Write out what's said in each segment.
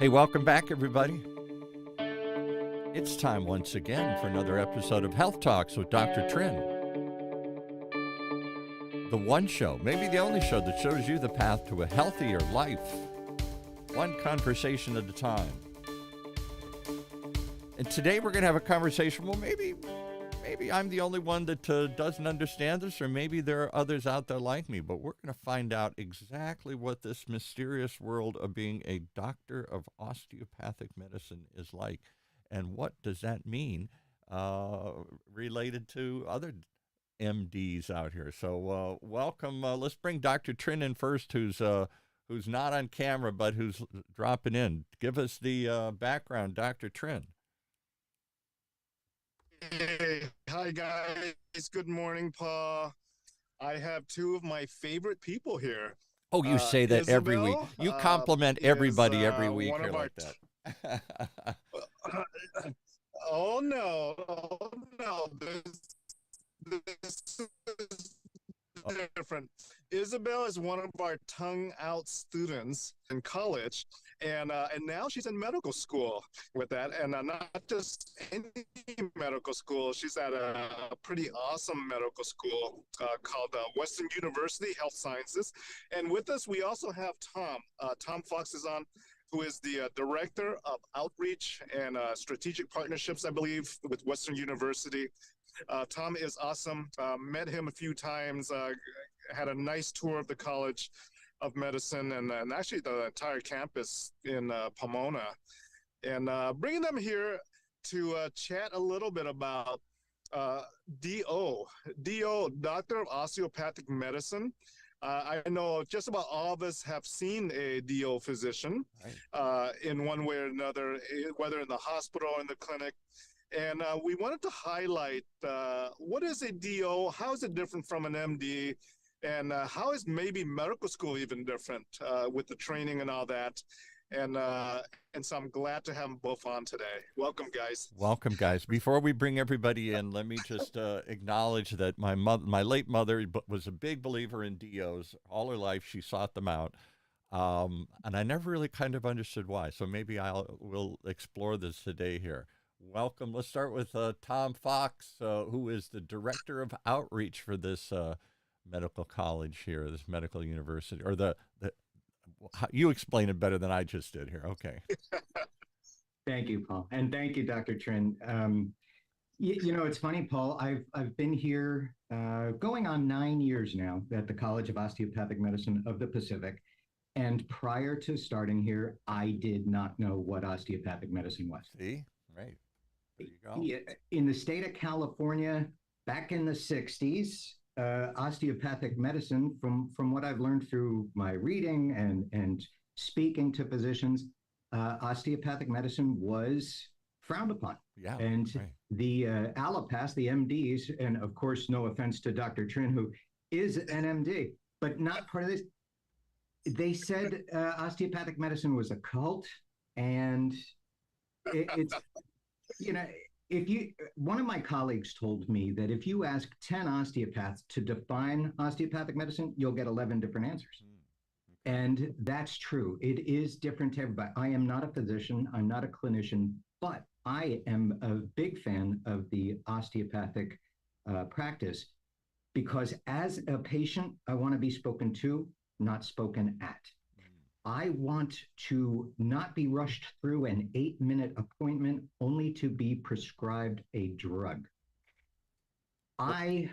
Hey, welcome back, everybody. It's time once again for another episode of Health Talks with Dr. TRINH. The one show, maybe the only show that shows you the path to a healthier life, one conversation at a time. And today we're going to have a conversation, well, maybe I'm the only one that doesn't understand this, or maybe there are others out there like me, but we're going to find out exactly what this mysterious world of being a doctor of osteopathic medicine is like, and what does that mean related to other MDs out here. So welcome. Let's bring Dr. TRINH in first, who's not on camera, but who's dropping in. Give us the background, Dr. TRINH. Hey, hi guys. Good morning, Paul. I have two of my favorite people here. Oh, you say that Isobel, every week. You compliment everybody every week here like that. Oh no, this is different. Isabel is one of our tongue out students in college, and now she's in medical school with that, and not just any medical school. She's at a pretty awesome medical school called Western University Health Sciences. And with us, we also have Tom. Tom Fox is on, who is the Director of Outreach and Strategic Partnerships, I believe, with Western University. Tom is awesome. Met him a few times, had a nice tour of the College of Medicine and actually the entire campus in Pomona. And bringing them here to chat a little bit about DO, Doctor of Osteopathic Medicine. I know just about all of us have seen a DO physician in one way or another, whether in the hospital or in the clinic. And we wanted to highlight what is a DO, how is it different from an MD, and how is maybe medical school even different with the training and all that. And so I'm glad to have them both on today. Welcome, guys. Welcome, guys. Before we bring everybody in, let me just acknowledge that my late mother was a big believer in DOs. All her life, she sought them out. And I never really kind of understood why. So maybe we'll explore this today here. Welcome. Let's start with Tom Fox, who is the Director of Outreach for this medical college here, this medical university, or you explain it better than I just did here. Okay. Thank you, Paul. And thank you, Dr. TRINH. You know, it's funny, Paul, I've been here going on 9 years now at the College of Osteopathic Medicine of the Pacific. And prior to starting here, I did not know what osteopathic medicine was. See? Right. There you go. In the state of California, back in the 60s, osteopathic medicine, from what I've learned through my reading and speaking to physicians, osteopathic medicine was frowned upon. Yeah, and the allopaths, the MDs, and of course, no offense to Dr. TRINH, who is an MD, but not part of this. They said osteopathic medicine was a cult, and it's, you know, one of my colleagues told me that if you ask 10 osteopaths to define osteopathic medicine, you'll get 11 different answers. And that's true. It is different to everybody. I am not a physician. I'm not a clinician, but I am a big fan of the osteopathic practice because as a patient, I want to be spoken to, not spoken at. I want to not be rushed through an 8-minute appointment only to be prescribed a drug. I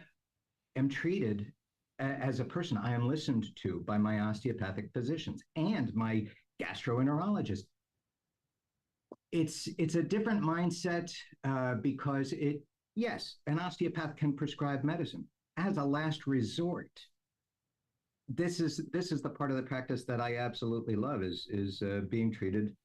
am treated as a person. I am listened to by my osteopathic physicians and my gastroenterologist. It's a different mindset because yes, an osteopath can prescribe medicine as a last resort. This is the part of the practice that I absolutely love is being treated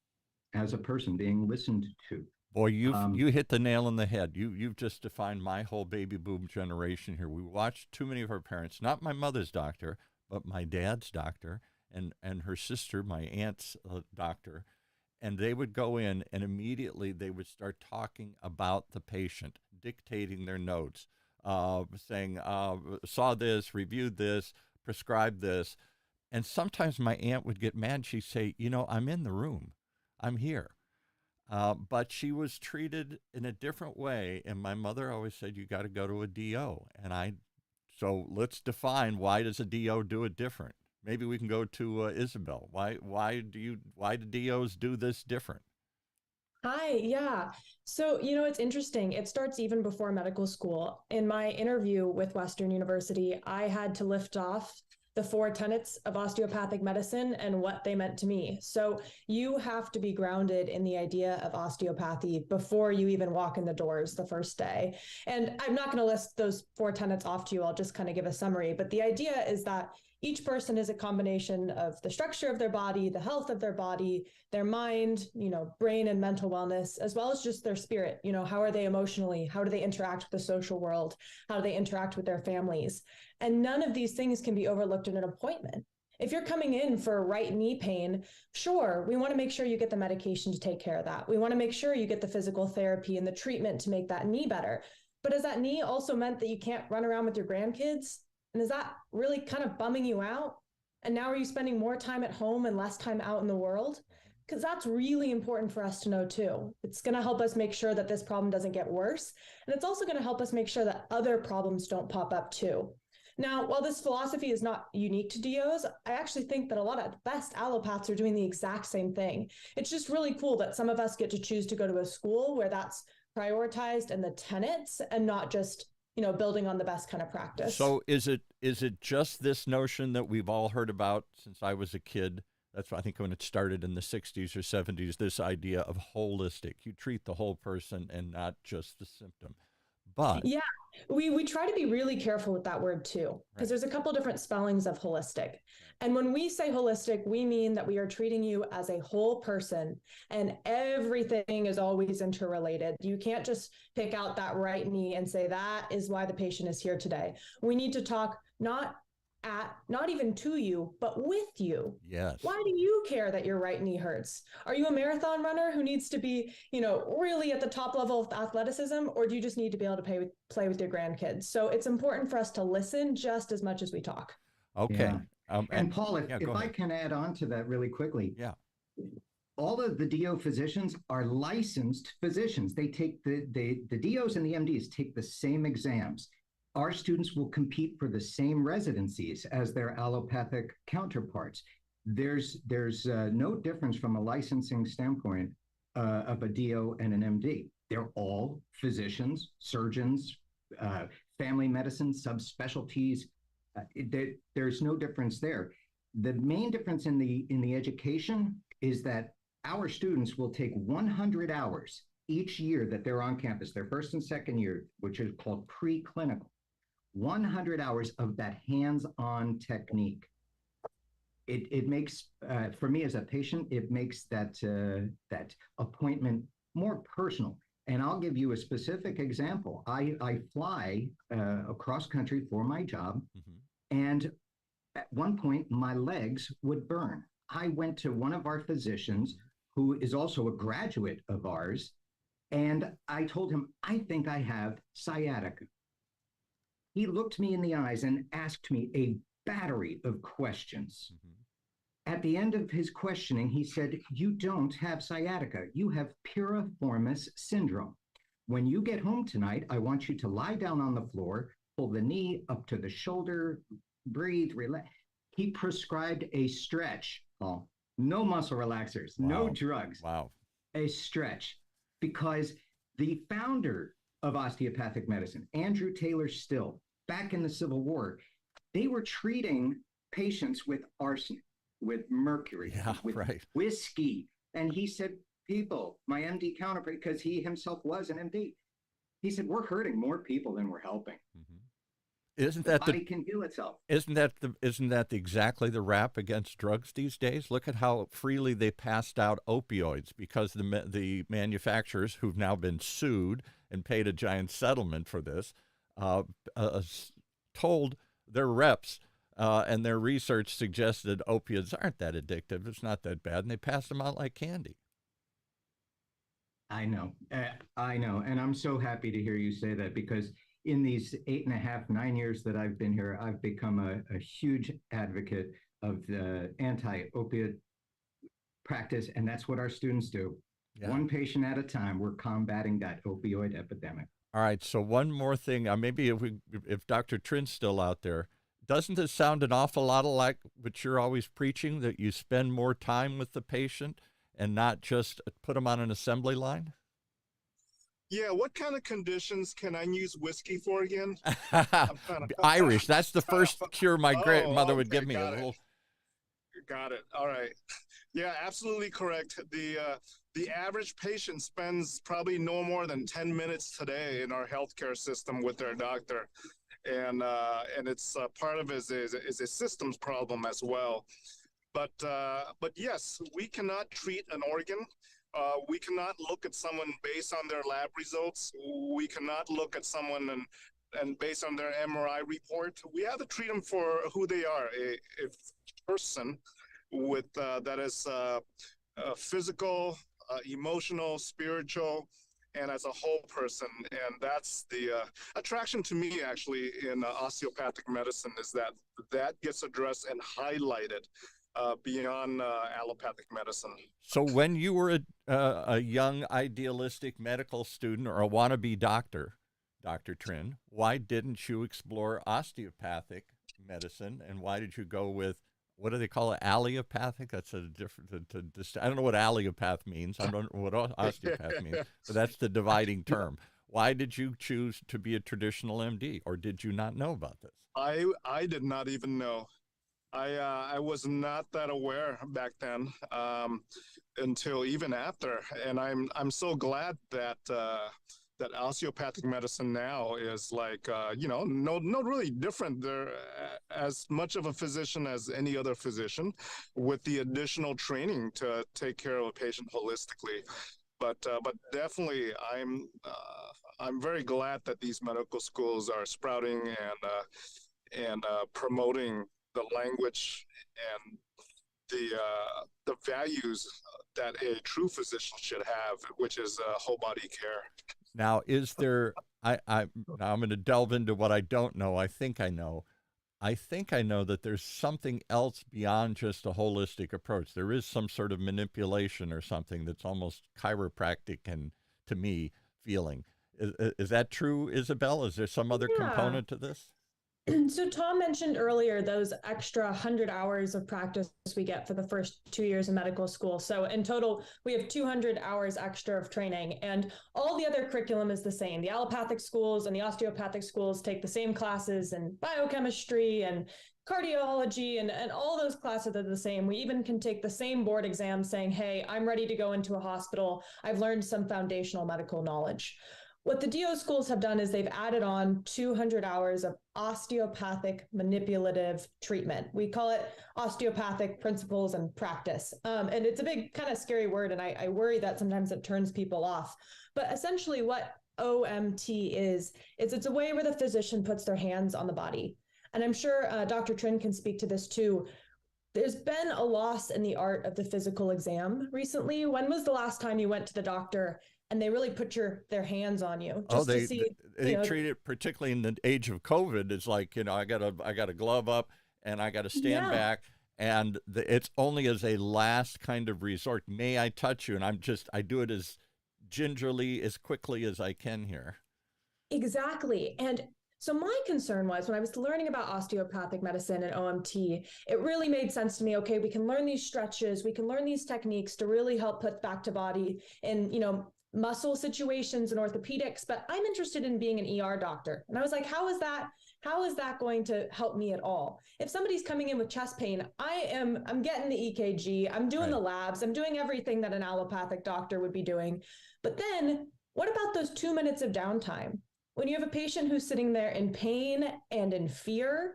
as a person, being listened to. Boy, you hit the nail on the head. You've just defined my whole baby boom generation here. We watched too many of our parents, not my mother's doctor, but my dad's doctor and her sister, my aunt's doctor, and they would go in and immediately they would start talking about the patient, dictating their notes, saying, saw this, reviewed this, prescribed this. And sometimes my aunt would get mad. She'd say, I'm in the room. I'm here. But she was treated in a different way. And my mother always said, you got to go to a DO. So let's define, why does a DO do it different? Maybe we can go to Isobel. Why do DOs do this different? Hi, yeah. So, it's interesting. It starts even before medical school. In my interview with Western University, I had to lift off the 4 tenets of osteopathic medicine and what they meant to me. So, you have to be grounded in the idea of osteopathy before you even walk in the doors the first day. And I'm not going to list those 4 tenets off to you. I'll just kind of give a summary. But the idea is that each person is a combination of the structure of their body, the health of their body, their mind, brain and mental wellness, as well as just their spirit. How are they emotionally? How do they interact with the social world? How do they interact with their families? And none of these things can be overlooked in an appointment. If you're coming in for right knee pain, sure, we want to make sure you get the medication to take care of that. We want to make sure you get the physical therapy and the treatment to make that knee better. But has that knee also meant that you can't run around with your grandkids? And is that really kind of bumming you out? And now are you spending more time at home and less time out in the world? Because that's really important for us to know too. It's going to help us make sure that this problem doesn't get worse. And it's also going to help us make sure that other problems don't pop up too. Now, while this philosophy is not unique to DOs, I actually think that a lot of the best allopaths are doing the exact same thing. It's just really cool that some of us get to choose to go to a school where that's prioritized in the tenets and not just building on the best kind of practice. So is it just this notion that we've all heard about since I was a kid? That's, I think, when it started in the 60s or 70s, this idea of holistic. You treat the whole person and not just the symptom. But yeah, we try to be really careful with that word too, because there's a couple different spellings of holistic. And when we say holistic, we mean that we are treating you as a whole person and everything is always interrelated. You can't just pick out that right knee and say that is why the patient is here today. We need to talk not even to you, but with you. Yes. Why do you care that your right knee hurts? Are you a marathon runner who needs to be, really at the top level of athleticism, or do you just need to be able to play with your grandkids? So it's important for us to listen just as much as we talk. Okay. Yeah. And Paul, if I can add on to that really quickly. Yeah. All of the DO physicians are licensed physicians. They take the DOs and the MDs take the same exams. Our students will compete for the same residencies as their allopathic counterparts. There's no difference from a licensing standpoint of a DO and an MD. They're all physicians, surgeons, family medicine, subspecialties. There's no difference there. The main difference in the education is that our students will take 100 hours each year that they're on campus, their first and second year, which is called preclinical. 100 hours of that hands-on technique. It makes, for me as a patient, it makes that appointment more personal. And I'll give you a specific example. I fly across country for my job, and at one point my legs would burn. I went to one of our physicians who is also a graduate of ours, and I told him, I think I have sciatica. He looked me in the eyes and asked me a battery of questions. At the end of his questioning, he said, you don't have sciatica. You have piriformis syndrome. When you get home tonight, I want you to lie down on the floor, pull the knee up to the shoulder, breathe, relax. He prescribed a stretch, Paul. No muscle relaxers, no drugs. A stretch. Because the founder of osteopathic medicine, Andrew Taylor Still, back in the Civil War, they were treating patients with arsenic, with mercury, with whiskey. And he said, people, my MD counterpart, because he himself was an MD, he said, we're hurting more people than we're helping. Isn't that the body can heal itself? Isn't that exactly the rap against drugs these days? Look at how freely they passed out opioids because the manufacturers, who've now been sued and paid a giant settlement for this, told their reps, and their research suggested opiates aren't that addictive. It's not that bad, and they passed them out like candy. I know, and I'm so happy to hear you say that, because in these 8.5, 9 years that I've been here, I've become a huge advocate of the anti-opiate practice, and that's what our students do. Yeah. One patient at a time, we're combating that opioid epidemic. All right. So one more thing, maybe if Dr. Trin's still out there, doesn't this sound an awful lot like what you're always preaching, that you spend more time with the patient and not just put them on an assembly line? Yeah, what kind of conditions can I use whiskey for again? Irish. That's the first cure my grandmother would give me. Got it. All right. Yeah, absolutely correct. The average patient spends probably no more than 10 minutes today in our healthcare system with their doctor, and it's part of it is a systems problem as well. But yes, we cannot treat an organ. We cannot look at someone based on their lab results. We cannot look at someone and based on their MRI report. We have to treat them for who they are, a person with that is physical, emotional, spiritual, and as a whole person. And that's the attraction to me, actually, in osteopathic medicine, is that gets addressed and highlighted beyond allopathic medicine. So when you were a young idealistic medical student or a wannabe doctor, Dr. Trin, why didn't you explore osteopathic medicine, and why did you go with, what do they call it, allopathic? That's a different, I don't know what allopath means. I don't know what osteopath means, but that's the dividing term. Why did you choose to be a traditional MD, or did you not know about this? I did not even know. I was not that aware back then until even after, and I'm so glad that that osteopathic medicine now is like no really different. They're as much of a physician as any other physician, with the additional training to take care of a patient holistically. But definitely, I'm very glad that these medical schools are sprouting and promoting the language and the values that a true physician should have, which is whole body care. Now, is there? Now I'm going to delve into what I don't know. I think I know that there's something else beyond just a holistic approach. There is some sort of manipulation or something that's almost chiropractic, and to me, feeling. Is that true, Isobel? Is there some other component to this? So Tom mentioned earlier those extra 100 hours of practice we get for the first 2 years of medical school. So in total, we have 200 hours extra of training, and all the other curriculum is the same. The allopathic schools and the osteopathic schools take the same classes in biochemistry and cardiology, and all those classes are the same. We even can take the same board exam saying, hey, I'm ready to go into a hospital. I've learned some foundational medical knowledge. What the DO schools have done is they've added on 200 hours of osteopathic manipulative treatment. We call it osteopathic principles and practice. And it's a big kind of scary word, and I worry that sometimes it turns people off. But essentially what OMT is, it's a way where the physician puts their hands on the body. And I'm sure Dr. Trin can speak to this too. There's been a loss in the art of the physical exam recently. When was the last time you went to the doctor and they really put their hands on you? They treat it, particularly in the age of COVID. It's like, I got a glove up and I got to stand back, and it's only as a last kind of resort. May I touch you? And I do it as gingerly, as quickly as I can here. Exactly. And so my concern was, when I was learning about osteopathic medicine and OMT, it really made sense to me. Okay, we can learn these stretches, we can learn these techniques to really help put back to body in, muscle situations and orthopedics, but I'm interested in being an ER doctor. And I was like, how is that going to help me at all? If somebody's coming in with chest pain, I'm getting the EKG, I'm doing the labs, I'm doing everything that an allopathic doctor would be doing. But then what about those 2 minutes of downtime? When you have a patient who's sitting there in pain and in fear,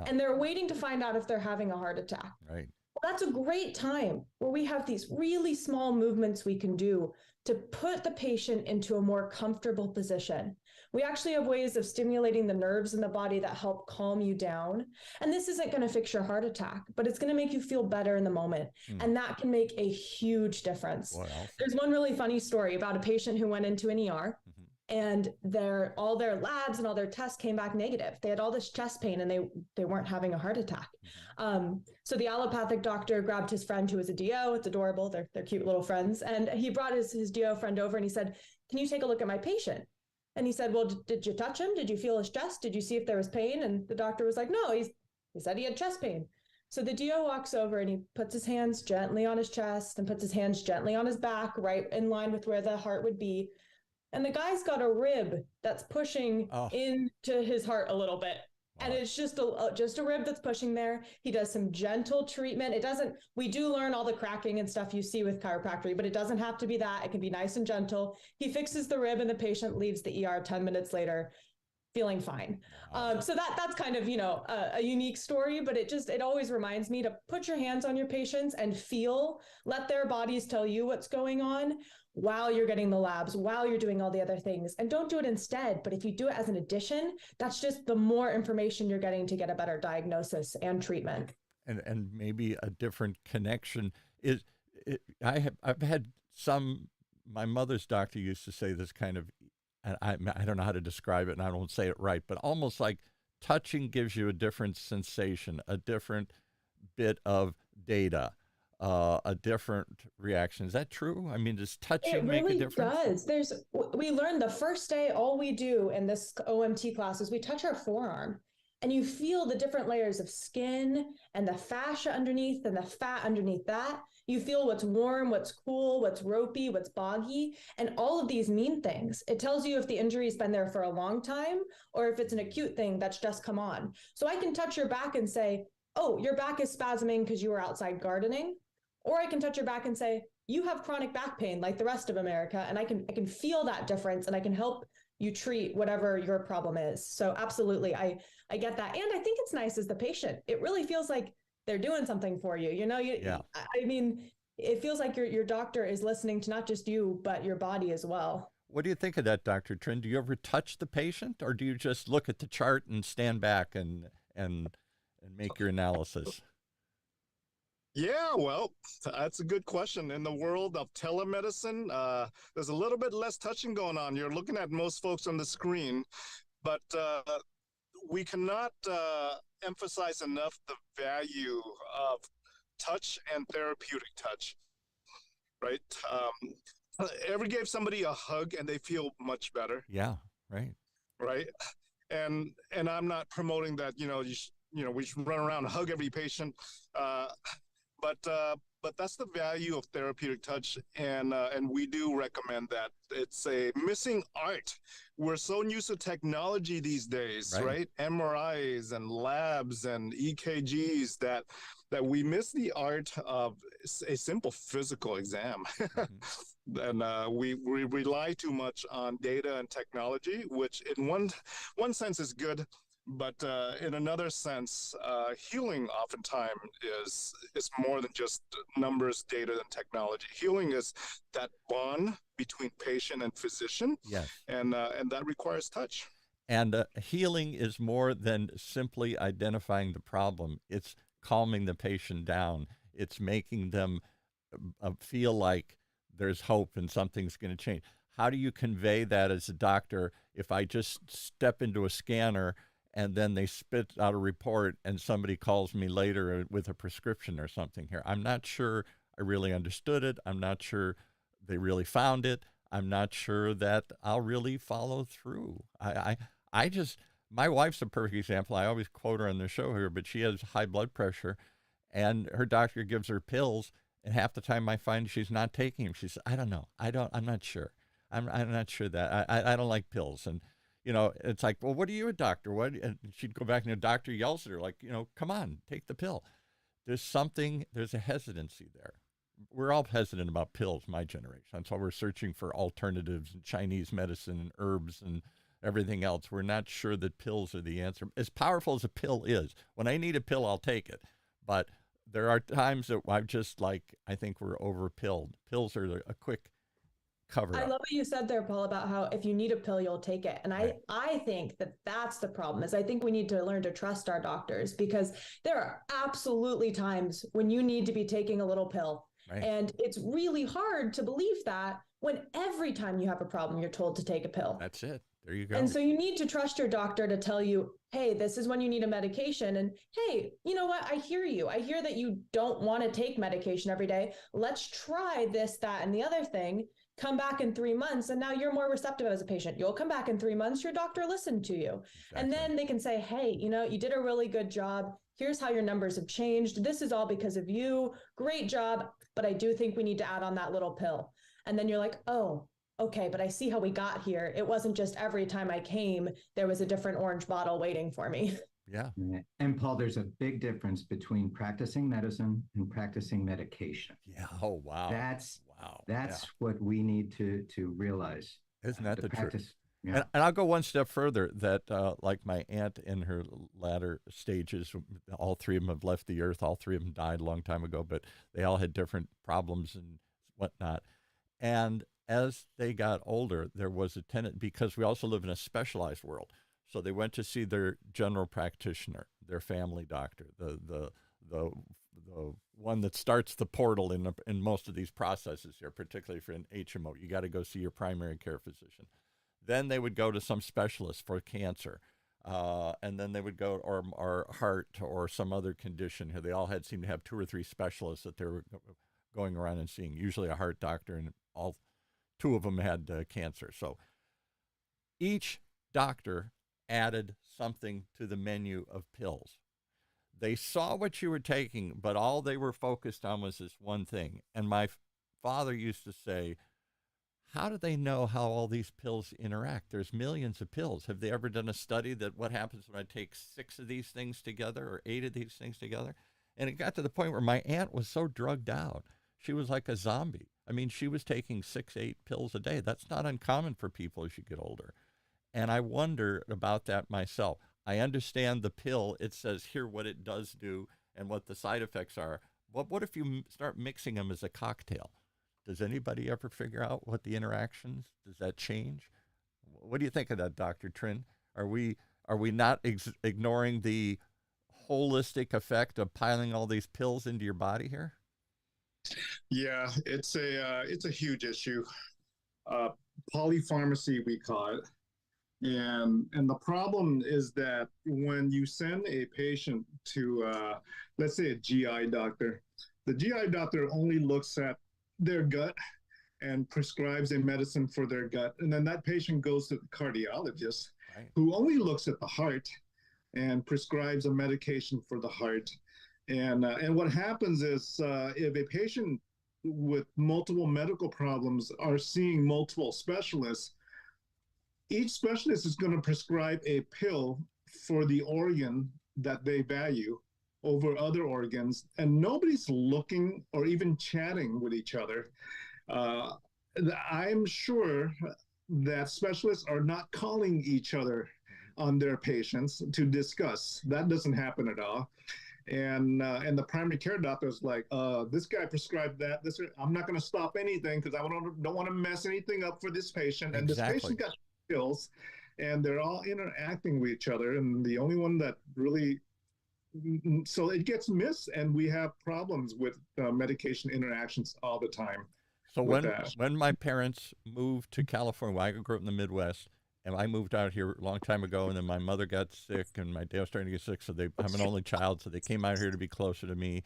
and they're waiting to find out if they're having a heart attack. Right. Well, that's a great time where we have these really small movements we can do to put the patient into a more comfortable position. We actually have ways of stimulating the nerves in the body that help calm you down. And this isn't going to fix your heart attack, but it's going to make you feel better in the moment. And that can make a huge difference. There's one really funny story about a patient who went into an ER. and all their labs and all their tests came back negative. They had all this chest pain and they weren't having a heart attack. So the allopathic doctor grabbed his friend who was a DO. It's adorable. They're cute little friends. And he brought his DO friend over and he said, "Can you take a look at my patient?" And he said, "Well, did you touch him? Did you feel his chest? Did you see if there was pain?" And the doctor was like, "No, he said he had chest pain." So the DO walks over and he puts his hands gently on his chest and puts his hands gently on his back, right in line with where the heart would be. And the guy's got a rib that's pushing into his heart a little bit. And it's just a rib that's pushing there. He does some gentle treatment. We do learn all the cracking and stuff you see with chiropractic, but it doesn't have to be that. It can be nice and gentle. He fixes the rib and the patient leaves the ER 10 minutes later feeling fine. So that's kind of, a unique story, but it always reminds me to put your hands on your patients and let their bodies tell you what's going on while you're getting the labs, while you're doing all the other things. And don't do it instead, but if you do it as an addition, that's just the more information you're getting to get a better diagnosis and treatment. And maybe a different connection I've had my mother's doctor used to say this kind of, I don't know how to describe it and I don't say it right, but almost like touching gives you a different sensation, a different bit of data, a different reaction. Is that true? I mean, does touching make a difference? It really does. We learned the first day, all we do in this OMT class is we touch our forearm and you feel the different layers of skin and the fascia underneath and the fat underneath that. You feel what's warm, what's cool, what's ropey, what's boggy, and all of these mean things. It tells you if the injury's been there for a long time or if it's an acute thing that's just come on. So I can touch your back and say, "Oh, your back is spasming because you were outside gardening." Or I can touch your back and say, "You have chronic back pain like the rest of America." And I can feel that difference and I can help you treat whatever your problem is. So absolutely, I get that. And I think it's nice as the patient. It really feels like they're doing something for you. Yeah. I mean, it feels like your doctor is listening to not just you, but your body as well. What do you think of that, Dr. TRINH? Do you ever touch the patient or do you just look at the chart and stand back and make your analysis? Yeah, well, that's a good question. In the world of telemedicine, there's a little bit less touching going on. You're looking at most folks on the screen, but we cannot emphasize enough the value of touch and therapeutic touch, right? Ever gave somebody a hug and they feel much better? Yeah, right. Right. And I'm not promoting that, we should run around and hug every patient. But that's the value of therapeutic touch, and we do recommend that. It's a missing art. We're so used to technology these days, right? MRIs and labs and EKGs that we miss the art of a simple physical exam. Mm-hmm. And we rely too much on data and technology, which in one sense is good. But in another sense, healing oftentimes is more than just numbers, data, and technology. Healing is that bond between patient and physician, yes, and that requires touch. And healing is more than simply identifying the problem. It's calming the patient down. It's making them feel like there's hope and something's going to change. How do you convey that as a doctor if I just step into a scanner and then they spit out a report and somebody calls me later with a prescription or something here? I'm not sure I really understood it. I'm not sure they really found it. I'm not sure that I'll really follow through. My wife's a perfect example. I always quote her on the show here, but she has high blood pressure and her doctor gives her pills. And half the time I find she's not taking them. She says, "I don't know. I'm not sure. I'm not sure that I don't like pills." And it's like, "Well, what are you, a doctor? What?" And she'd go back and the doctor yells at her like, "Come on, take the pill." There's a hesitancy there. We're all hesitant about pills, my generation. That's why we're searching for alternatives in Chinese medicine and herbs and everything else. We're not sure that pills are the answer. As powerful as a pill is, when I need a pill, I'll take it. But there are times that I think we're over-pilled. Pills are a quick cover-up. I love what you said there, Paul, about how if you need a pill, you'll take it. And I think that's the problem, is I think we need to learn to trust our doctors, because there are absolutely times when you need to be taking a little pill Right. And it's really hard to believe that when every time you have a problem, you're told to take a pill. That's it. There you go. And so you need to trust your doctor to tell you, hey, this is when you need a medication. And hey, you know what? I hear you. I hear that you don't want to take medication every day. Let's try this, that, and the other thing. Come back in 3 months, and now you're more receptive as a patient. You'll come back in 3 months, your doctor listened to you. Exactly. And then they can say, hey, you did a really good job. Here's how your numbers have changed. This is all because of you. Great job. But I do think we need to add on that little pill. And then you're like, oh, okay, but I see how we got here. It wasn't just every time I came, there was a different orange bottle waiting for me. Yeah. And Paul, there's a big difference between practicing medicine and practicing medication. Yeah. Oh, wow. That's Yeah. what we need to realize. Isn't that the practice. truth? Yeah. And I'll go one step further that like my aunt in her latter stages, all three of them have left the earth. All three of them died a long time ago, but they all had different problems and whatnot. And as they got older, there was a tendency, because we also live in a specialized world. So they went to see their general practitioner, their family doctor, the one that starts the portal in most of these processes here, particularly for an HMO. You got to go see your primary care physician. Then they would go to some specialist for cancer. And then they would go, or heart or some other condition here. They all seemed to have 2 or 3 specialists that they were going around and seeing, usually a heart doctor, and all 2 of them had cancer. So each doctor added something to the menu of pills. They saw what you were taking, but all they were focused on was this one thing. And my father used to say, how do they know how all these pills interact? There's millions of pills. Have they ever done a study that what happens when I take 6 of these things together or 8 of these things together? And it got to the point where my aunt was so drugged out, she was like a zombie. I mean, she was taking 6, 8 pills a day. That's not uncommon for people as you get older. And I wonder about that myself. I understand the pill. It says here what it does do and what the side effects are. What if you start mixing them as a cocktail? Does anybody ever figure out what the interactions? Does that change? What do you think of that, Dr. TRINH? Are we not ignoring the holistic effect of piling all these pills into your body here? Yeah, it's a huge issue. Polypharmacy, we call it. And the problem is that when you send a patient to, let's say, a GI doctor, the GI doctor only looks at their gut and prescribes a medicine for their gut. And then that patient goes to the cardiologist, right, who only looks at the heart and prescribes a medication for the heart. And what happens is if a patient with multiple medical problems are seeing multiple specialists, each specialist is going to prescribe a pill for the organ that they value over other organs, and nobody's looking or even chatting with each other. I'm sure that specialists are not calling each other on their patients to discuss. That doesn't happen at all. And the primary care doctor is like, this guy prescribed that. I'm not going to stop anything because I don't want to mess anything up for this patient. And Exactly. This patient got pills, and they're all interacting with each other. And the only one that really, so it gets missed, and we have problems with medication interactions all the time. So when my parents moved to California, I grew up in the Midwest, and I moved out here a long time ago, and then my mother got sick, and my dad was starting to get sick, so I'm an only child, so they came out here to be closer to me.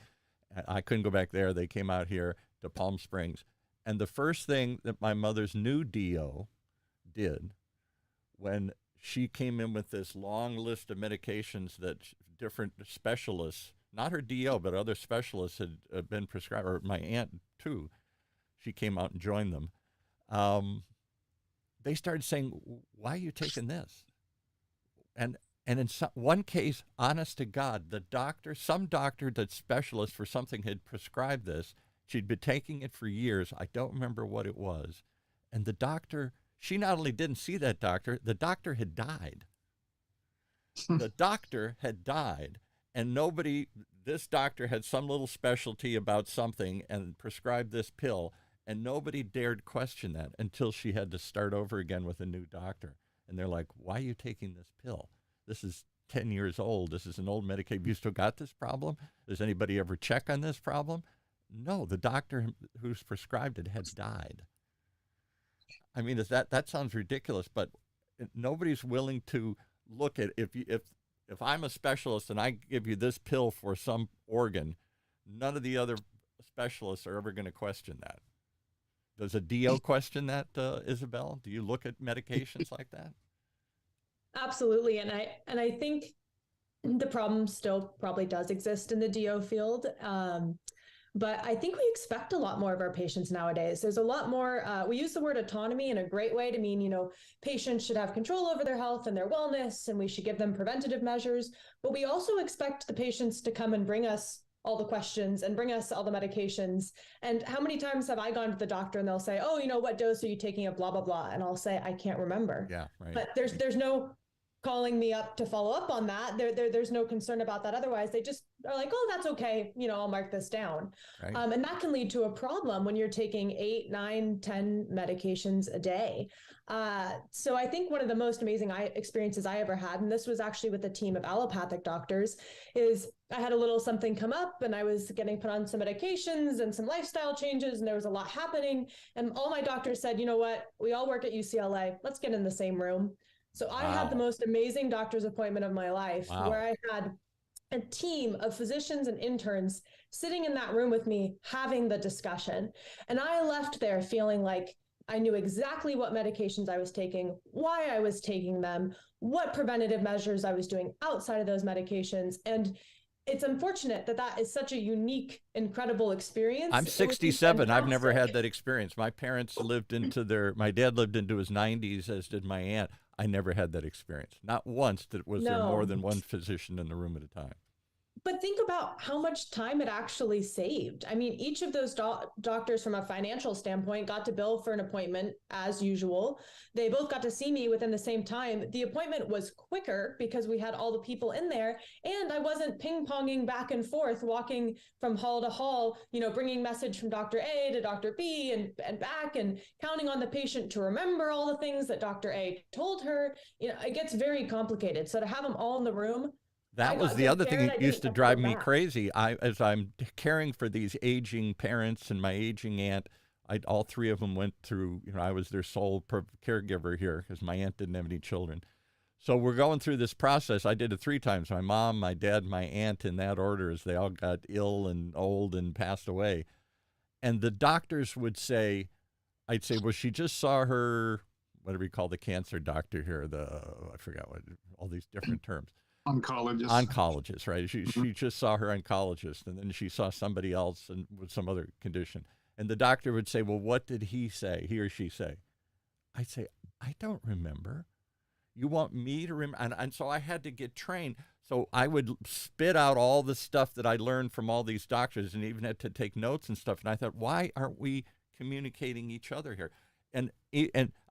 I couldn't go back there. They came out here to Palm Springs. And the first thing that my mother's new DO did when she came in with this long list of medications that different specialists, not her DO, but other specialists had been prescribed, or my aunt too, she came out and joined them. They started saying, why are you taking this? And in one case, honest to God, some doctor that's specialist for something had prescribed this. She'd been taking it for years. I don't remember what it was. And the doctor, she not only didn't see that doctor, the doctor had died. The doctor had died, and this doctor had some little specialty about something and prescribed this pill, and nobody dared question that until she had to start over again with a new doctor. And they're like, why are you taking this pill? This is 10 years old. This is an old medication. Have you still got this problem? Does anybody ever check on this problem? no, the doctor who's prescribed it had died. I mean, that sounds ridiculous, but nobody's willing to look at if I'm a specialist and I give you this pill for some organ, none of the other specialists are ever going to question that. Does a DO question that, Isobel? Do you look at medications like that? Absolutely. And I think the problem still probably does exist in the DO field. But I think we expect a lot more of our patients nowadays. There's a lot more, we use the word autonomy in a great way to mean, patients should have control over their health and their wellness, and we should give them preventative measures. But we also expect the patients to come and bring us all the questions and bring us all the medications. And how many times have I gone to the doctor and they'll say, oh, what dose are you taking of blah, blah, blah. And I'll say, I can't remember. Yeah, right. But there's no calling me up to follow up on that. There's no concern about that. Otherwise, they just are like, oh, that's okay. I'll mark this down. Right. And that can lead to a problem when you're taking 8, 9, 10 medications a day. So I think one of the most amazing experiences I ever had, and this was actually with a team of allopathic doctors, is I had a little something come up and I was getting put on some medications and some lifestyle changes, and there was a lot happening. And all my doctors said, you know what, we all work at UCLA. Let's get in the same room. So I had the most amazing doctor's appointment of my life, where I had a team of physicians and interns sitting in that room with me having the discussion. And I left there feeling like I knew exactly what medications I was taking, why I was taking them, what preventative measures I was doing outside of those medications. And it's unfortunate that is such a unique, incredible experience. I'm 67. I've never had that experience. My parents my dad lived into his 90s, as did my aunt. I never had that experience. Not once was there more than one physician in the room at a time. But think about how much time it actually saved. I mean, each of those doctors from a financial standpoint got to bill for an appointment as usual. They both got to see me within the same time. The appointment was quicker because we had all the people in there, and I wasn't ping-ponging back and forth, walking from hall to hall, bringing message from Dr. A to Dr. B and back, and counting on the patient to remember all the things that Dr. A told her. It gets very complicated. So to have them all in the room, that was the other thing that used to drive me crazy. As I'm caring for these aging parents and my aging aunt, all three of them went through, I was their sole caregiver here because my aunt didn't have any children. So we're going through this process. I did it 3 times. My mom, my dad, my aunt, in that order, as they all got ill and old and passed away. And the doctors would say, I'd say, well, she just saw her, whatever you call the cancer doctor here, I forgot what, all these different terms. Oncologist, right? She just saw her oncologist, and then she saw somebody else and with some other condition. And the doctor would say, well, what did he or she say? I'd say, I don't remember. You want me to remember? And so I had to get trained. So I would spit out all the stuff that I learned from all these doctors, and even had to take notes and stuff. And I thought, why aren't we communicating each other here? And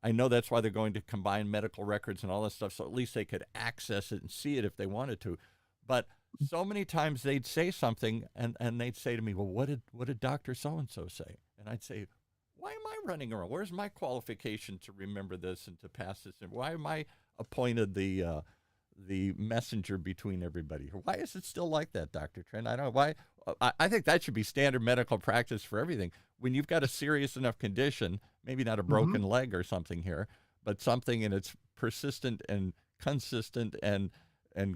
I know that's why they're going to combine medical records and all that stuff, so at least they could access it and see it if they wanted to. But so many times they'd say something, and they'd say to me, well, what did Dr. So-and-so say? And I'd say, why am I running around? Where's my qualification to remember this and to pass this? And why am I appointed the messenger between everybody? Why is it still like that, Dr. Trent? I don't know why. I think that should be standard medical practice for everything. When you've got a serious enough condition, maybe not a broken leg or something here, but something, and it's persistent and consistent and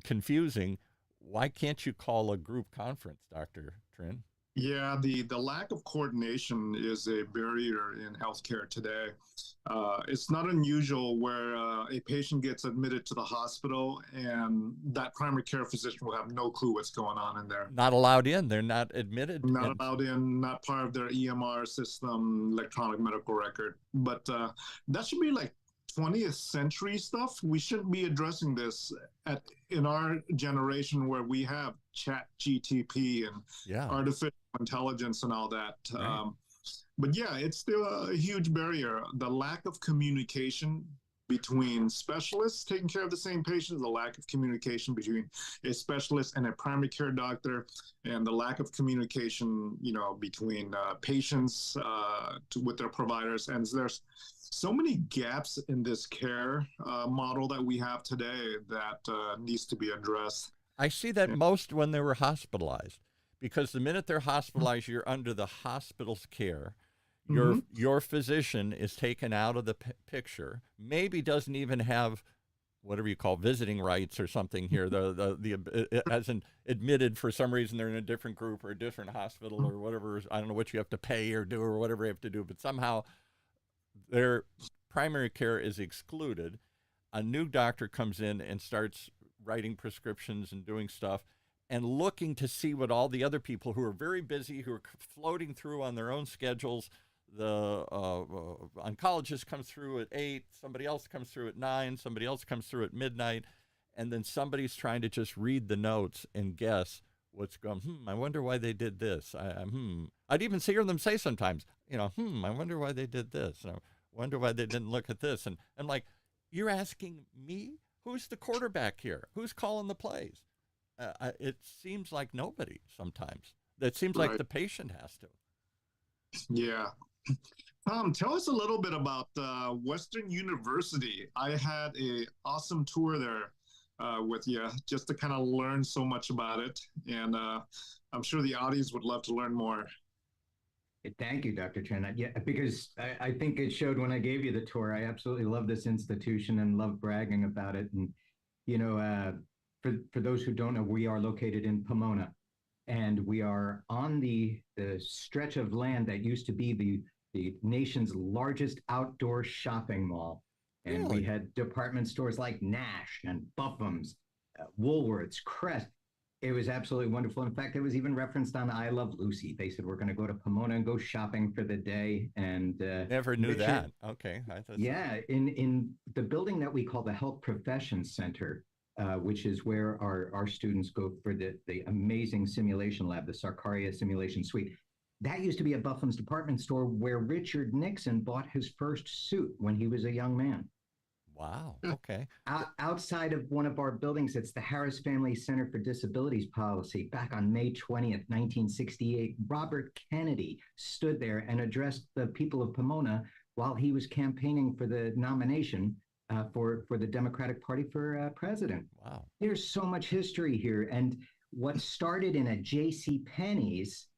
confusing, why can't you call a group conference, Dr. Trent? Yeah, the lack of coordination is a barrier in healthcare today. It's not unusual where a patient gets admitted to the hospital and that primary care physician will have no clue what's going on in there. Not allowed in. They're not admitted. Not allowed in, not part of their EMR system, electronic medical record. But that should be like 20th century stuff. We shouldn't be addressing this in our generation where we have chat GTP and artificial intelligence and all that. Right. But yeah, it's still a huge barrier. The lack of communication between specialists taking care of the same patients, the lack of communication between a specialist and a primary care doctor, and the lack of communication, between patients with their providers. And there's so many gaps in this care model that we have today that needs to be addressed. I see that most when they were hospitalized, because the minute they're hospitalized, you're under the hospital's care. Mm-hmm. Your physician is taken out of the picture, maybe doesn't even have whatever you call visiting rights or something here. It hasn't admitted for some reason they're in a different group or a different hospital or whatever. I don't know what you have to pay or do or whatever you have to do, but somehow their primary care is excluded. A new doctor comes in and starts writing prescriptions and doing stuff and looking to see what all the other people who are very busy, who are floating through on their own schedules. The oncologist comes through at 8, somebody else comes through at 9, somebody else comes through at midnight, and then somebody's trying to just read the notes and guess what's going, I wonder why they did this. I'd even hear them say sometimes, I wonder why they did this. I wonder why they didn't look at this. And I'm like, you're asking me? Who's the quarterback here? Who's calling the plays? It seems like nobody sometimes. It seems like the patient has to. Yeah. Tom, tell us a little bit about Western University. I had an awesome tour there with you just to kind of learn so much about it. And I'm sure the audience would love to learn more. Thank you, Dr. Chen. Yeah, because I think it showed when I gave you the tour. I absolutely love this institution and love bragging about it. And, for those who don't know, we are located in Pomona. And we are on the stretch of land that used to be the nation's largest outdoor shopping mall. And we had department stores like Nash and Buffum's, Woolworths, Crest. It was absolutely wonderful. In fact, it was even referenced on I Love Lucy. They said, we're going to go to Pomona and go shopping for the day. And never knew that. Okay. Yeah. In the building that we call the Health Professions Center, which is where our students go for the amazing simulation lab, the Sarkaria Simulation Suite. That used to be a Buffum's department store where Richard Nixon bought his first suit when he was a young man. Wow. Okay. Outside of one of our buildings, it's the Harris Family Center for Disabilities Policy. Back on May 20th, 1968, Robert Kennedy stood there and addressed the people of Pomona while he was campaigning for the nomination for the Democratic Party for president. Wow. There's so much history here. And what started in a J.C. Penney's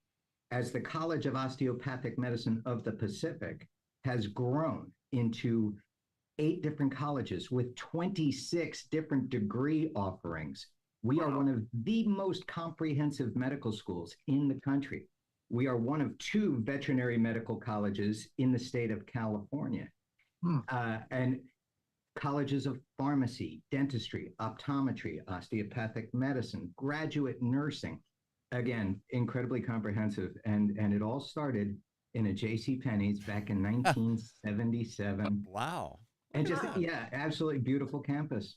as the College of Osteopathic Medicine of the Pacific has grown into 8 different colleges with 26 different degree offerings. We are one of the most comprehensive medical schools in the country. We are one of 2 veterinary medical colleges in the state of California. And colleges of pharmacy, dentistry, optometry, osteopathic medicine, graduate nursing. Again, incredibly comprehensive. And it all started in a J.C. Penney's back in 1977. Wow. And just, absolutely beautiful campus.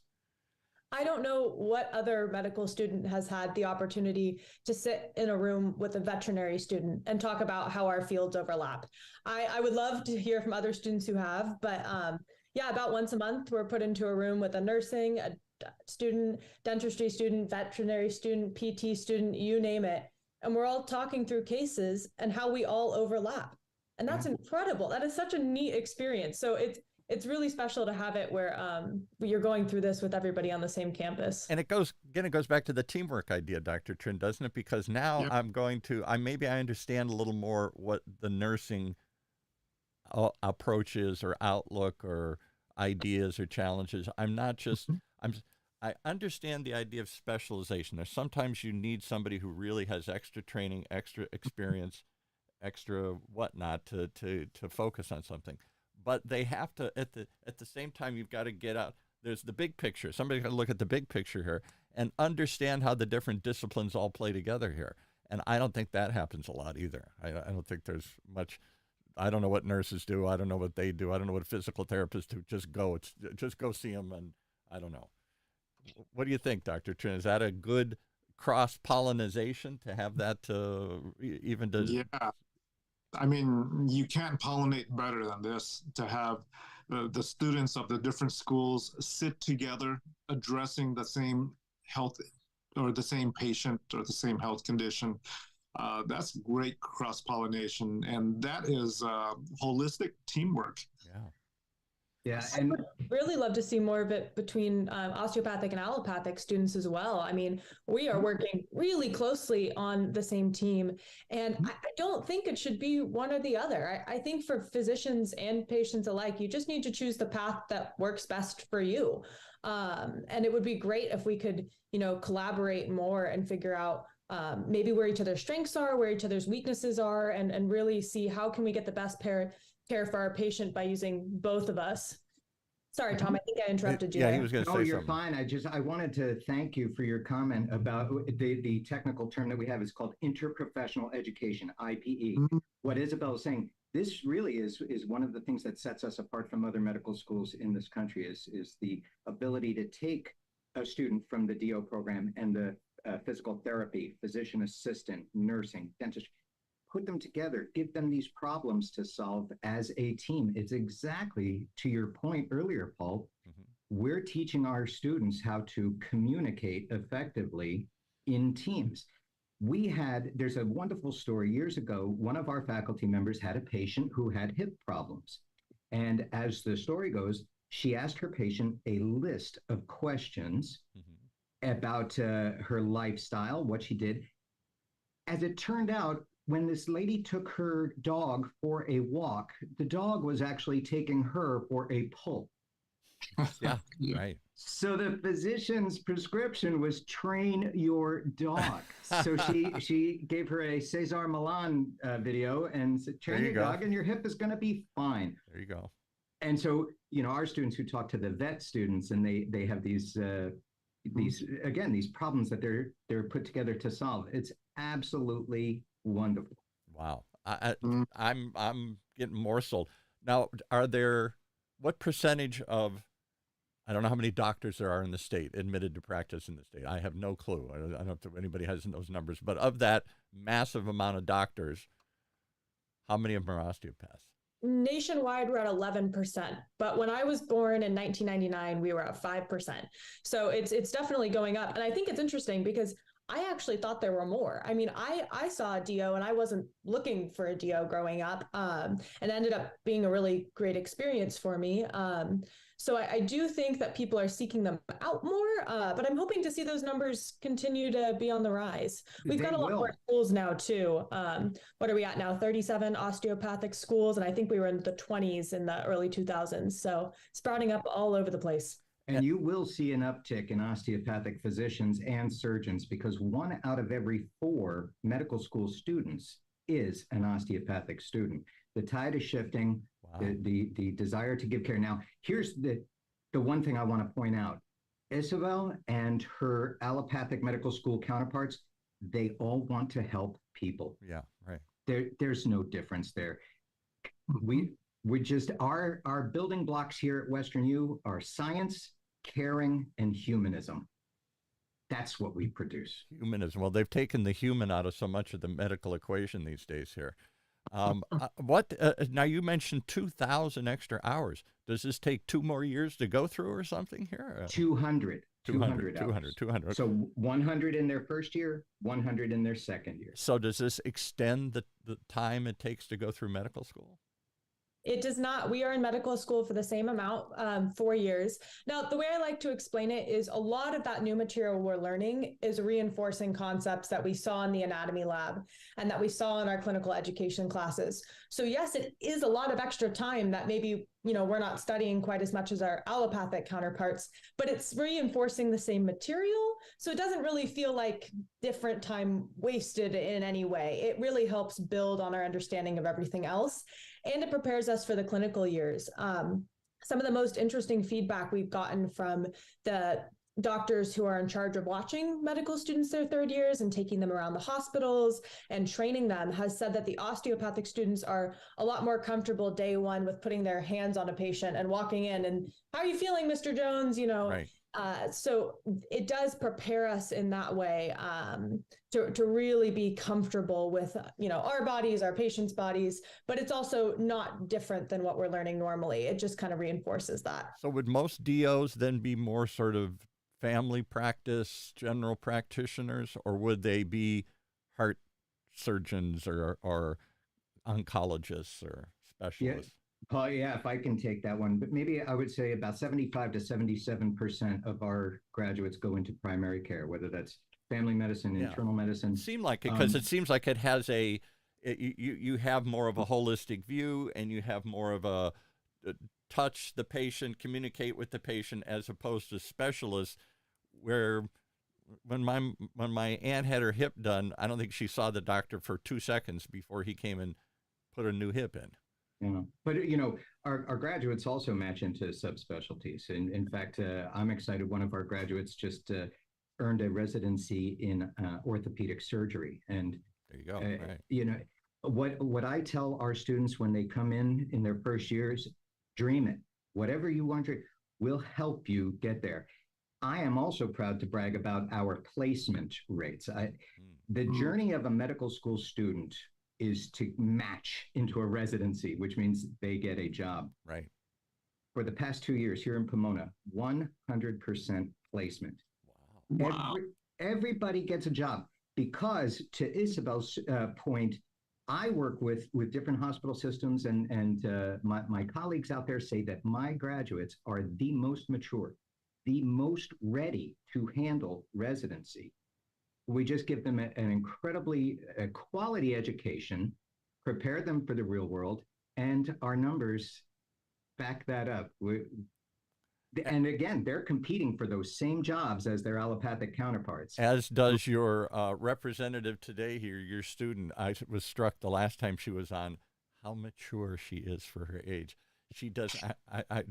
I don't know what other medical student has had the opportunity to sit in a room with a veterinary student and talk about how our fields overlap. I would love to hear from other students who have, but about once a month, we're put into a room with a nursing, a student, dentistry student, veterinary student, PT student, you name it. And we're all talking through cases and how we all overlap. And that's incredible. That is such a neat experience. So it's really special to have it where you're going through this with everybody on the same campus. And it goes back to the teamwork idea, Dr. Trin, doesn't it? Because now maybe I understand a little more what the nursing approach is or outlook or ideas or challenges. I'm not just, I understand the idea of specialization. There's sometimes you need somebody who really has extra training, extra experience, extra whatnot to focus on something. But they have to, at the same time, you've got to get out. There's the big picture. Somebody's got to look at the big picture here and understand how the different disciplines all play together here. And I don't think that happens a lot either. I don't think there's much. I don't know what nurses do. I don't know what they do. I don't know what physical therapists do. Just go see them, and I don't know. What do you think, Dr. Trin? Is that a good cross-pollination to have that even to... Yeah. I mean, you can't pollinate better than this, to have the students of the different schools sit together addressing the same health or the same patient or the same health condition. That's great cross-pollination, and that is holistic teamwork. Yeah, I and would really love to see more of it between osteopathic and allopathic students as well. I mean, we are working really closely on the same team, and I don't think it should be one or the other. I think for physicians and patients alike, you just need to choose the path that works best for you. And it would be great if we could, collaborate more and figure out maybe where each other's strengths are, where each other's weaknesses are, and really see how can we get the best care for our patient by using both of us. Sorry, Tom, I think I interrupted you. Yeah, there. he was going to no, say you're something. fine. I wanted to thank you for your comment about the technical term that we have is called interprofessional education, IPE. What Isobel is saying, this really is one of the things that sets us apart from other medical schools in this country is the ability to take a student from the DO program and the physical therapy, physician assistant, nursing, dentistry, put them together, give them these problems to solve as a team. It's exactly to your point earlier, Paul. We're teaching our students how to communicate effectively in teams. There's a wonderful story years ago. One of our faculty members had a patient who had hip problems. And as the story goes, she asked her patient a list of questions about her lifestyle, what she did. As it turned out, when this lady took her dog for a walk, the dog was actually taking her for a pull. Yeah, right. So the physician's prescription was train your dog. So she gave her a Cesar Millan video and said, train your dog and your hip is going to be fine. There you go. And so, our students who talk to the vet students and they have these problems that they're put together to solve. It's absolutely wonderful. Wow. I'm getting morselled. Now, what percentage of, I don't know how many doctors there are in the state admitted to practice in the state. I have no clue. I don't know if anybody has those numbers, but of that massive amount of doctors, how many of them are osteopaths? Nationwide, we're at 11%, but when I was born in 1999, we were at 5%. So it's definitely going up. And I think it's interesting because I actually thought there were more. I mean, I saw a DO and I wasn't looking for a DO growing up, and ended up being a really great experience for me. So I do think that people are seeking them out more, but I'm hoping to see those numbers continue to be on the rise. We've got a lot more schools now too. What are we at now? 37 osteopathic schools, and I think we were in the 20s in the early 2000s. So sprouting up all over the place. And you will see an uptick in osteopathic physicians and surgeons because 1 out of every 4 medical school students is an osteopathic student. The tide is shifting. Wow. The desire to give care. Now, here's the one thing I want to point out. Isobel and her allopathic medical school counterparts, they all want to help people. Yeah, right. There's no difference there. We just, our building blocks here at Western U are science, caring, and humanism. That's what we produce. Humanism. Well, they've taken the human out of so much of the medical equation these days here. Now you mentioned 2,000 extra hours. Does this take 2 more years to go through or something here? 200 hours. 200. So 100 in their first year, 100 in their second year. So does this extend the time it takes to go through medical school? It does not. We are in medical school for the same amount, 4 years. Now, the way I like to explain it is a lot of that new material we're learning is reinforcing concepts that we saw in the anatomy lab and that we saw in our clinical education classes. So yes, it is a lot of extra time that maybe, we're not studying quite as much as our allopathic counterparts, but it's reinforcing the same material. So it doesn't really feel like different time wasted in any way. It really helps build on our understanding of everything else. And it prepares us for the clinical years. Some of the most interesting feedback we've gotten from the doctors who are in charge of watching medical students their third years and taking them around the hospitals and training them has said that the osteopathic students are a lot more comfortable day one with putting their hands on a patient and walking in and, how are you feeling, Mr. Jones? Right. So it does prepare us in that way to really be comfortable with, our bodies, our patients' bodies, but it's also not different than what we're learning normally. It just kind of reinforces that. So would most DOs then be more sort of family practice, general practitioners, or would they be heart surgeons or oncologists or specialists? Oh, yeah, if I can take that one, but maybe I would say about 75 to 77% of our graduates go into primary care, whether that's family medicine, Yeah. internal medicine. Seem like it, because it seems like it has you have more of a holistic view, and you have more of a touch the patient, communicate with the patient, as opposed to specialists, where when my aunt had her hip done, I don't think she saw the doctor for 2 seconds before he came and put a new hip in. Yeah. But, our graduates also match into subspecialties. And in fact, I'm excited. One of our graduates just earned a residency in orthopedic surgery. And, There you go. Right. what I tell our students when they come in their first years, dream it. Whatever you want to dream, we'll help you get there. I am also proud to brag about our placement rates. The journey of a medical school student is to match into a residency, which means they get a job. Right. For the past 2 years here in Pomona, 100% placement. Wow. Everybody gets a job because, to Isabel's point, I work with different hospital systems, and my colleagues out there say that my graduates are the most mature, the most ready to handle residency. We just give them an incredibly quality education, prepare them for the real world, and our numbers back that up. And again, they're competing for those same jobs as their allopathic counterparts. As does your representative today here, your student. I was struck the last time she was on how mature she is for her age. She does.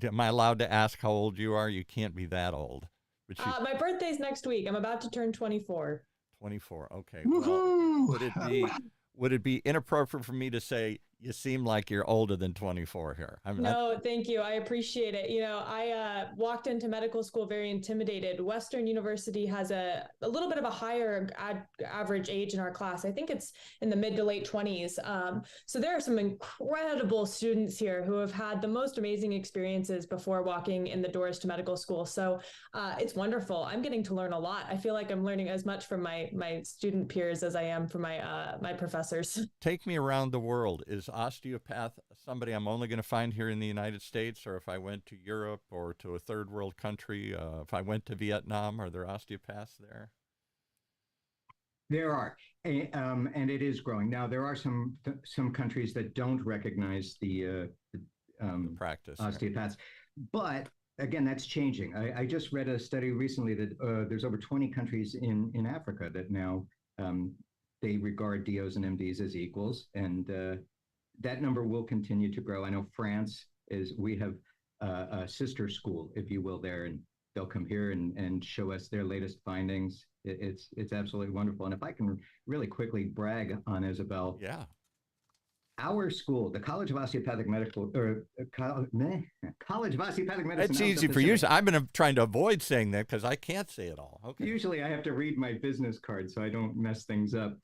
Am I allowed to ask how old you are? You can't be that old. But My birthday's next week. I'm about to turn 24. 24. Okay. Woohoo! Well, would it be inappropriate for me to say you seem like you're older than 24 here? No, thank you. I appreciate it. I walked into medical school very intimidated. Western University has a little bit of a higher average age in our class. I think it's in the mid to late 20s. So there are some incredible students here who have had the most amazing experiences before walking in the doors to medical school. So it's wonderful. I'm getting to learn a lot. I feel like I'm learning as much from my student peers as I am from my professors. Take me around the world. Is osteopath somebody I'm only going to find here in the United States, or if I went to Europe or to a third world country, if I went to Vietnam, are there osteopaths there? There are, and it is growing. Now, there are some countries that don't recognize the practice osteopaths, but again, that's changing. I just read a study recently that there's over 20 countries in Africa that now they regard DOs and MDs as equals, and that number will continue to grow. I know France we have a sister school, if you will, there, and they'll come here and show us their latest findings. It's absolutely wonderful. And if I can really quickly brag on Isobel. Yeah. Our school, the College of Osteopathic Medical, or College of Osteopathic Medicine. It's easy for you. I've been trying to avoid saying that because I can't say it all. Okay. Usually I have to read my business card so I don't mess things up.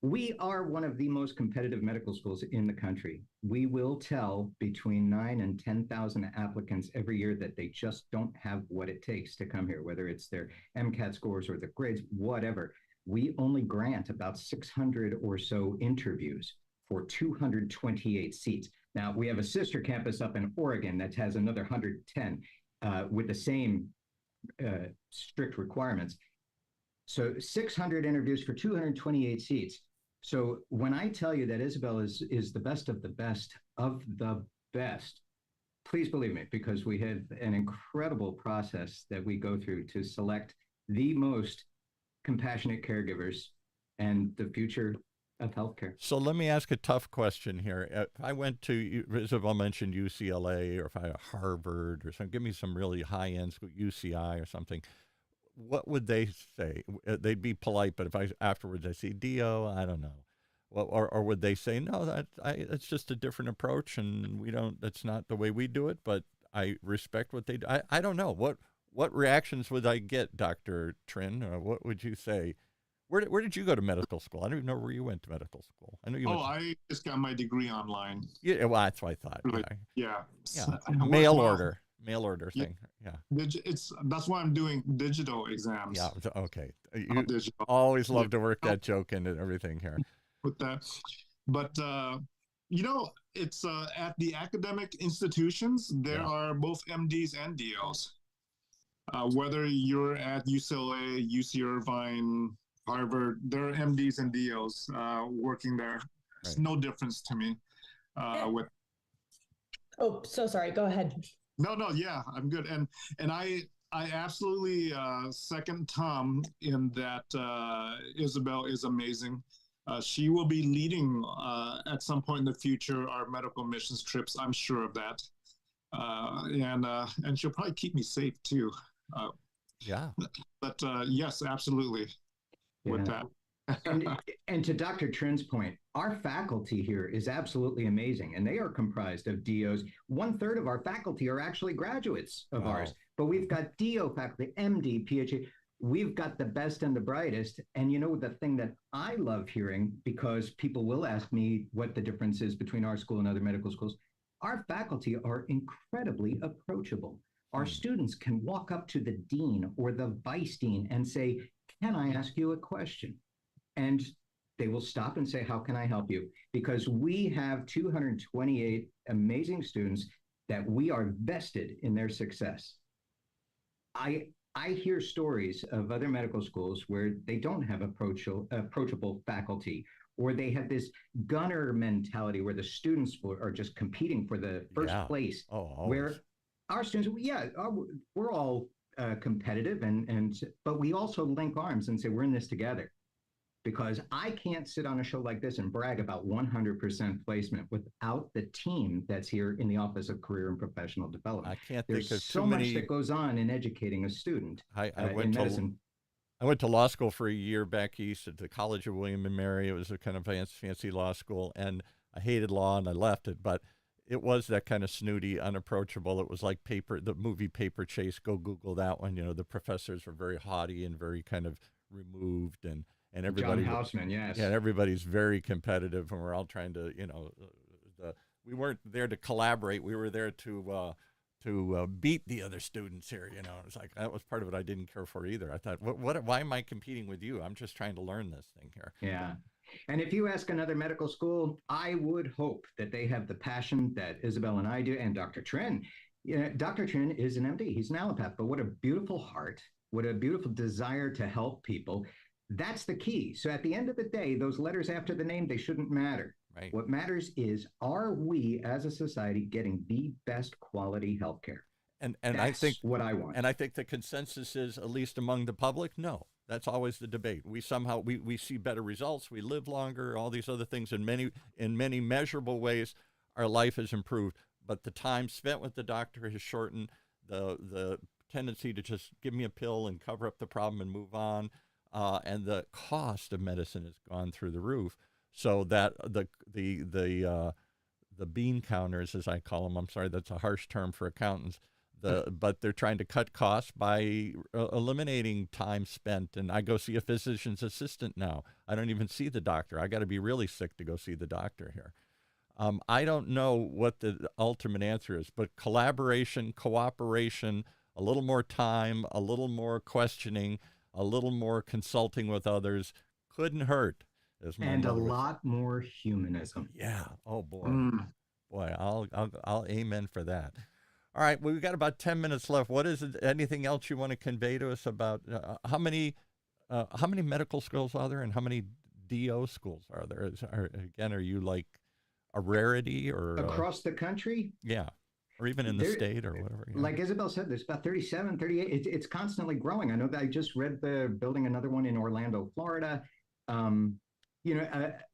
We are one of the most competitive medical schools in the country. We will tell between 9,000 and 10,000 applicants every year that they just don't have what it takes to come here, whether it's their MCAT scores or the grades, whatever. We only grant about 600 or so interviews for 228 seats. Now, we have a sister campus up in Oregon that has another 110 with the same strict requirements. So 600 interviews for 228 seats. So when I tell you that Isobel is the best of the best of the best, please believe me, because we have an incredible process that we go through to select the most compassionate caregivers and the future of healthcare. So let me ask a tough question here. If I went to, Isobel mentioned UCLA, or if I Harvard or something, give me some really high-end school, UCI or something. What would they say? They'd be polite, but if afterwards I see DO, I don't know. Well, or would they say, no, it's just a different approach, and that's not the way we do it, but I respect what they do. I don't know. What reactions would I get, Dr. TRINH? What would you say? Where did you go to medical school? I don't even know where you went to medical school. I know you. I just got my degree online. Yeah, well, that's what I thought. Yeah. Mail order thing. Yeah. That's why I'm doing digital exams. Yeah. Okay. You always love to work that joke into everything here. With that, but You know, it's at the academic institutions, there Yeah. are both MDs and DOs. Whether you're at UCLA, UC Irvine, Harvard, there are MDs and DOs working there. It's Right. no difference to me. With Oh, so sorry. Go ahead. no, yeah, I'm good. And I absolutely second Tom in that Isobel is amazing. She will be leading at some point in the future our medical missions trips. I'm sure of that. And she'll probably keep me safe too. Yeah. But yes, absolutely. With Yeah. that. And to Dr. TRINH's point, our faculty here is absolutely amazing, and they are comprised of DOs. 1/3 of our faculty are actually graduates of ours, but we've got DO faculty, MD, PhD. We've got the best and the brightest. And you know, the thing that I love hearing, because people will ask me what the difference is between our school and other medical schools, our faculty are incredibly approachable. Our students can walk up to the dean or the vice dean and say, "Can I ask you a question?" And they will stop and say, "How can I help you?" Because we have 228 amazing students that we are vested in their success. I hear stories of other medical schools where they don't have approachable faculty, or they have this gunner mentality where the students are just competing for the first place. Where our students, we're all competitive, but we also link arms and say, we're in this together. Because I can't sit on a show like this and brag about 100% placement without the team that's here in the Office of Career and Professional Development. I can't There's think of so too much many that goes on in educating a student I in went medicine. I went to law school for a year back east at the College of William and Mary. It was a kind of fancy law school, and I hated law and I left it, but it was that kind of snooty, unapproachable. It was like the movie Paper Chase. Go Google that one. You know, the professors were very haughty and very kind of removed, and everybody, John Houseman, yes. Yeah, everybody's very competitive, and we're all trying to, we weren't there to collaborate. We were there to beat the other students here. You know, it's like that was part of it I didn't care for either. I thought, why am I competing with you? I'm just trying to learn this thing here. Yeah. And if you ask another medical school, I would hope that they have the passion that Isobel and I do, and Dr. TRINH. Dr. TRINH is an MD. He's an allopath, but what a beautiful heart, what a beautiful desire to help people. That's the key. So at the end of the day, those letters after the name, they shouldn't matter. Right. What matters is, are we as a society getting the best quality healthcare? And that's I think what I want. And I think the consensus is, at least among the public, no. That's always the debate. We somehow we see better results, we live longer, all these other things in many measurable ways. Our life has improved, but the time spent with the doctor has shortened. The tendency to just give me a pill and cover up the problem and move on. And the cost of medicine has gone through the roof, so that the bean counters, as I call them, I'm sorry, that's a harsh term for accountants, but they're trying to cut costs by eliminating time spent. And I go see a physician's assistant now. I don't even see the doctor. I got to be really sick to go see the doctor here. I don't know what the ultimate answer is, but collaboration, cooperation, a little more time, a little more questioning, a little more consulting with others couldn't hurt. And a lot more humanism. Yeah. Oh boy. Boy, I'll amen for that. All right. Well, we've got about 10 minutes left. What is it? Anything else you want to convey to us about how many medical schools are there, and how many DO schools are there? Are you like a rarity or across the country? Yeah. Or even in the state or whatever. Yeah. Like Isobel said, there's about 37, 38. It's constantly growing. I know that I just read they're building another one in Orlando, Florida. An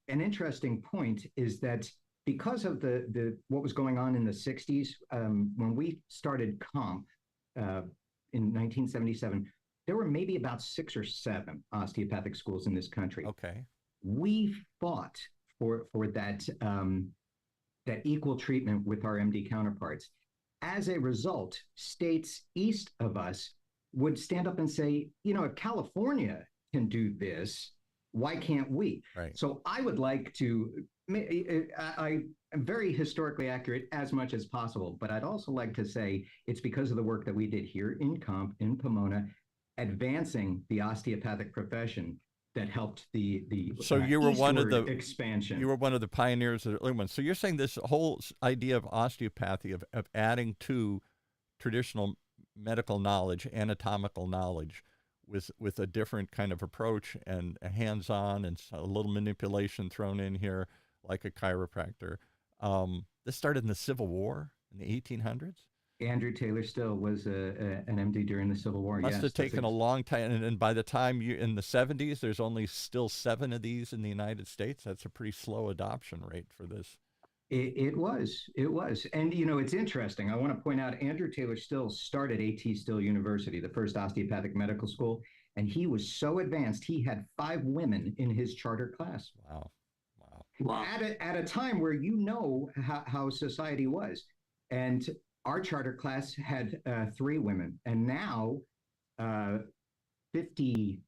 interesting point is that because of the what was going on in the 60s, when we started COMP in 1977, there were maybe about 6 or 7 osteopathic schools in this country. Okay. We fought for that equal treatment with our MD counterparts. As a result, states east of us would stand up and say, if California can do this, why can't we? Right. So I would like to, I am very historically accurate as much as possible, but I'd also like to say it's because of the work that we did here in COMP, in Pomona, advancing the osteopathic profession, that helped the So you were one of the expansion. You were one of the pioneers of the early ones. So you're saying this whole idea of osteopathy, of adding to traditional medical knowledge, anatomical knowledge, with a different kind of approach and a hands-on and a little manipulation thrown in here, like a chiropractor. This started in the Civil War in the 1800s. Andrew Taylor Still was an MD during the Civil War. Must have taken a long time, and by the time you in the 70s, there's only still 7 of these in the United States. That's a pretty slow adoption rate for this. It was, and it's interesting. I want to point out Andrew Taylor Still started A.T. Still University, the first osteopathic medical school, and he was so advanced he had 5 women in his charter class. Wow. At a time where how society was, and our charter class had 3 women, and now 52%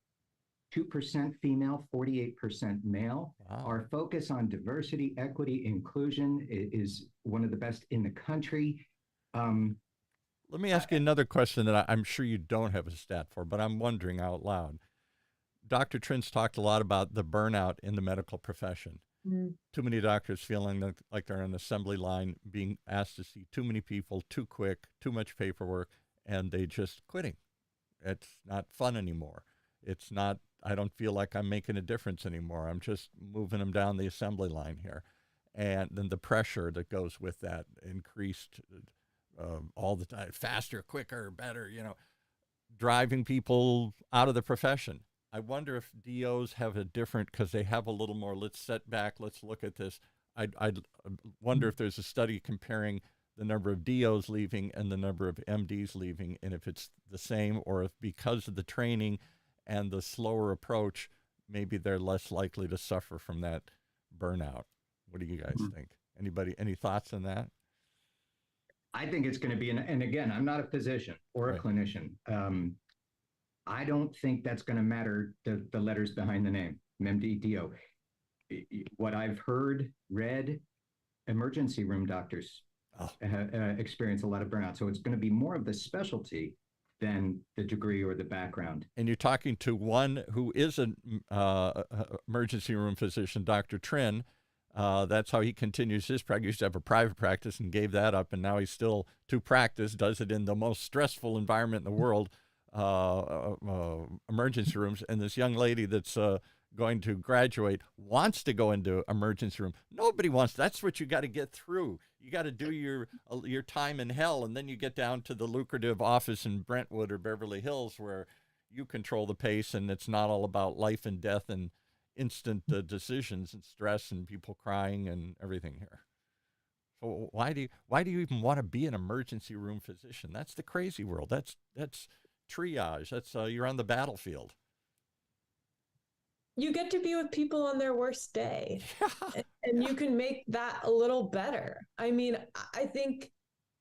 female, 48% male. Wow. Our focus on diversity, equity, inclusion is one of the best in the country. Let me ask you another question that I'm sure you don't have a stat for, but I'm wondering out loud. Dr. TRINH's talked a lot about the burnout in the medical profession. Too many doctors feeling like they're on an assembly line, being asked to see too many people, too quick, too much paperwork, and they just quitting. It's not fun anymore. It's not, I don't feel like I'm making a difference anymore. I'm just moving them down the assembly line here. And then the pressure that goes with that increased all the time, faster, quicker, better, driving people out of the profession. I wonder if DOs have a different, because they have a little more, let's set back, let's look at this. I wonder if there's a study comparing the number of DOs leaving and the number of MDs leaving, and if it's the same, or if because of the training and the slower approach, maybe they're less likely to suffer from that burnout. What do you guys think? Anybody, any thoughts on that? I think it's going to be, and again, I'm not a physician or a clinician. I don't think that's going to matter, the letters behind the name, MD, DO. What I've heard, read, emergency room doctors experience a lot of burnout. So it's going to be more of the specialty than the degree or the background. And you're talking to one who is an emergency room physician, Dr. TRINH. That's how he continues his practice. He used to have a private practice and gave that up, and now he's still to practice, does it in the most stressful environment in the world, emergency rooms. And this young lady that's going to graduate wants to go into emergency room. Nobody wants. That's what you got to get through. You got to do your time in hell, and then you get down to the lucrative office in Brentwood or Beverly Hills where you control the pace, and it's not all about life and death and instant decisions and stress and people crying and everything here. So why do you even want to be an emergency room physician? That's the crazy world. That's triage. That's you're on the battlefield. You get to be with people on their worst day, and you can make that a little better. I mean, I think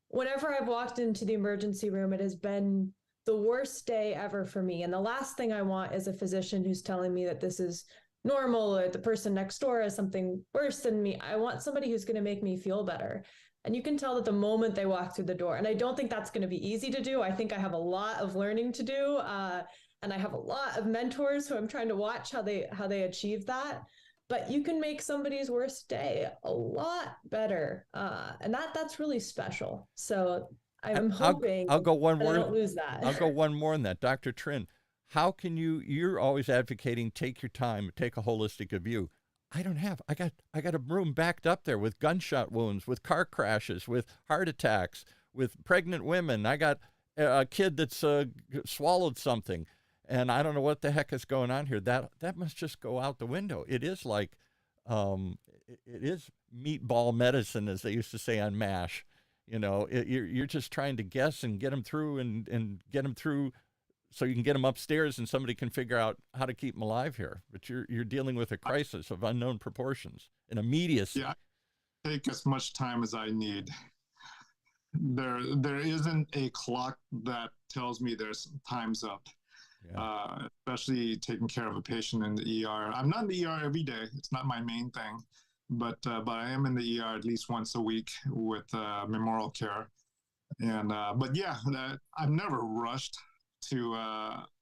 whenever I've walked into the emergency room, it has been the worst day ever for me. And the last thing I want is a physician who's telling me that this is normal or the person next door has something worse than me. I want somebody who's going to make me feel better. And you can tell that the moment they walk through the door. And I don't think that's going to be easy to do. I think I have a lot of learning to do. And I have a lot of mentors who I'm trying to watch how they achieve that. But you can make somebody's worst day a lot better. And that's really special. So I'm hoping I'll go one that more. I don't lose that. I'll go one more in that. Dr. TRINH, how can you're always advocating, take your time, take a holistic view. I got a room backed up there with gunshot wounds, with car crashes, with heart attacks, with pregnant women. I got a kid that's swallowed something, and I don't know what the heck is going on here. That must just go out the window. It is like, it is meatball medicine, as they used to say on MASH. You're just trying to guess and get them through and get them through so you can get them upstairs and somebody can figure out how to keep them alive here. But you're dealing with a crisis of unknown proportions and immediacy. Yeah, I take as much time as I need. There isn't a clock that tells me there's time's up. Yeah. Especially taking care of a patient in the ER. I'm not in the ER every day. It's not my main thing, but I am in the ER at least once a week with memorial care. And but yeah, I've never rushed to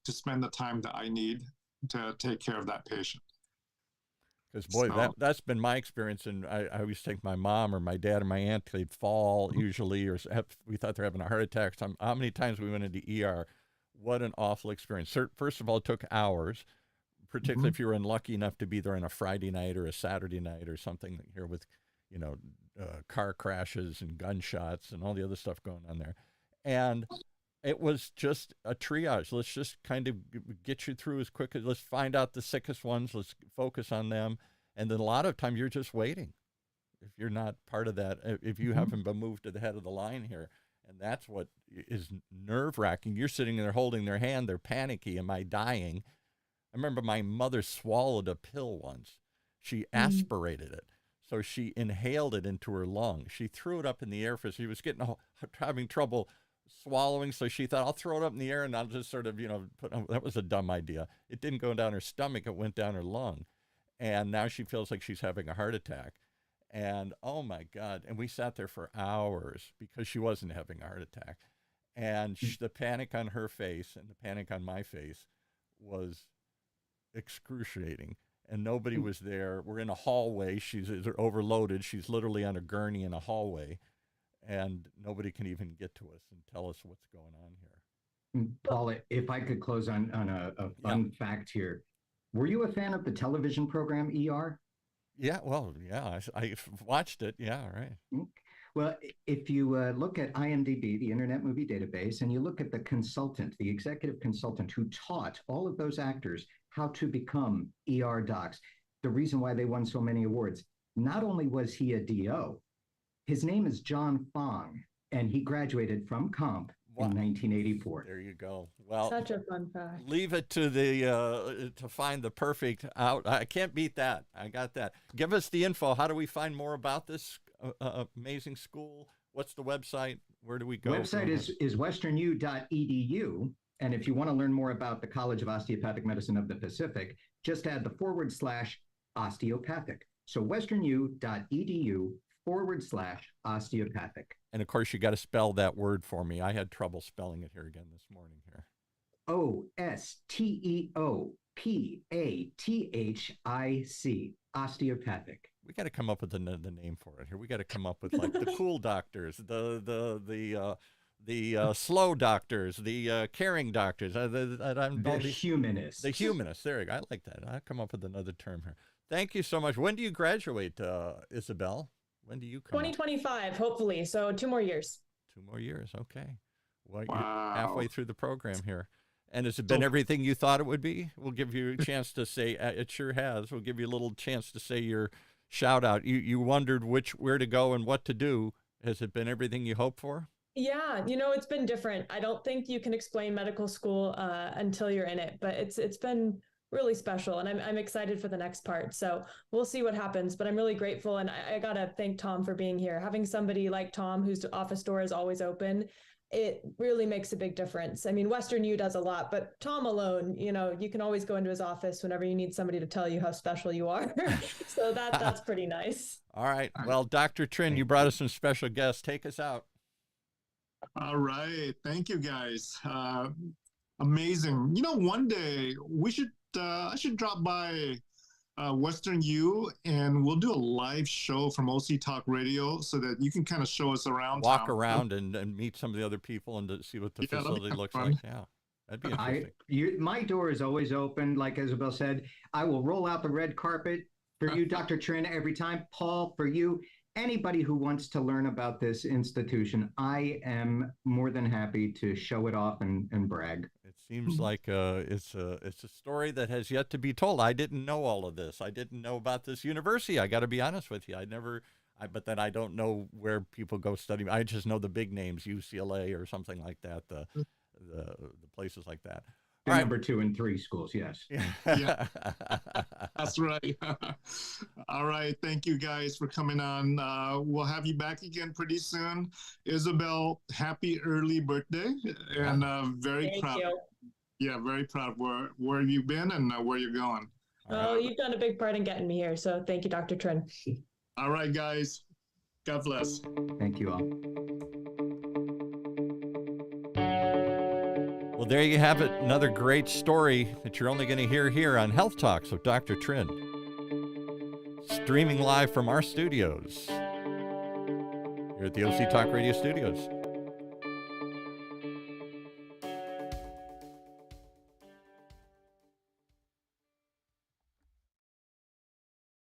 spend the time that I need. to take care of that patient. Because boy, So- that's been my experience, and I always think my mom or my dad or my aunt, they'd fall usually, or we thought they're having a heart attack. How many times we went into ER? What an awful experience. First of all, it took hours, particularly if you were unlucky enough to be there on a Friday night or a Saturday night or something here with, you know, car crashes and gunshots and all the other stuff going on there. And it was just a triage. Let's just kind of get you through as quick as, let's find out the sickest ones. Let's focus on them. And then a lot of time you're just waiting. If you're not part of that, if you haven't been moved to the head of the line here, and that's what is nerve wracking. You're sitting there holding their hand. They're panicky. Am I dying? I remember my mother swallowed a pill once. She aspirated it. So she inhaled it into her lung. She threw it up in the air for, she was having trouble swallowing. So she thought, I'll throw it up in the air and I'll just sort of, that was a dumb idea. It didn't go down her stomach. It went down her lung. And now she feels like she's having a heart attack. And oh my God. And we sat there for hours because she wasn't having a heart attack. And the panic on her face and the panic on my face was excruciating. And nobody was there. We're in a hallway. She's overloaded. She's literally on a gurney in a hallway. And nobody can even get to us and tell us what's going on here. Paul, if I could close on a fun fact here. Were you a fan of the television program ER? Yeah, well, yeah, I watched it. Yeah, right. Well, if you look at IMDb, the Internet Movie Database, and you look at the consultant, the executive consultant who taught all of those actors how to become ER docs, the reason why they won so many awards, not only was he a DO, his name is John Fong, and he graduated from Comp in 1984. There you go. Well, Such a fun fact. Leave it to the to find the perfect out. I can't beat that. I got that. Give us the info. How do we find more about this amazing school? What's the website? Where do we go? The website is westernu.edu. And if you want to learn more about the College of Osteopathic Medicine of the Pacific, just add the /osteopathic. So westernu.edu/osteopathic. And of course, you got to spell that word for me. I had trouble spelling it here again this morning here. Osteopathic, osteopathic. We got to come up with the name for it here. We got to come up with like the cool doctors, the slow doctors, the caring doctors, the humanists. The humanists. There you go. I like that. I'll come up with another term here. Thank you so much. When do you graduate, Isobel? When do you come? 2025, hopefully. So 2 more years. 2 more years. Okay. Well, Wow. you're halfway through the program here. And has it been everything you thought it would be? We'll give you a chance to say, it sure has. We'll give you a little chance to say your shout out. You wondered where to go and what to do. Has it been everything you hoped for? Yeah, it's been different. I don't think you can explain medical school until you're in it, but it's been really special, and I'm excited for the next part. So we'll see what happens, but I'm really grateful, and I gotta thank Tom for being here. Having somebody like Tom whose office door is always open, it really makes a big difference. I mean, Western U does a lot, but Tom alone, you can always go into his office whenever you need somebody to tell you how special you are. So that's pretty nice. All right. Well, Dr. TRINH, you brought us some special guests. Take us out. All right. Thank you, guys. Amazing. One day I should drop by Western U, and we'll do a live show from OC Talk Radio so that you can kind of show us around. Walk around and meet some of the other people and to see what the facility looks like. Yeah, that'd be interesting. My door is always open. Like Isobel said, I will roll out the red carpet for you, Dr. TRINH, every time. Paul, for you. Anybody who wants to learn about this institution, I am more than happy to show it off and brag. It seems like it's a story that has yet to be told. I didn't know all of this. I didn't know about this university. I got to be honest with you. But then I don't know where people go study. I just know the big names, UCLA or something like that, the places like that. All right. Number 2 and 3 schools, yes. Yeah. That's right. All right. Thank you guys for coming on. We'll have you back again pretty soon. Isobel, happy early birthday. And very proud. You. Yeah, very proud of where you've been and where you're going. You've done a big part in getting me here. So thank you, Dr. TRINH. All right, guys. God bless. Thank you all. Well, there you have it. Another great story that you're only going to hear here on Health Talks with Dr. TRINH. Streaming live from our studios here at the OC Talk Radio studios.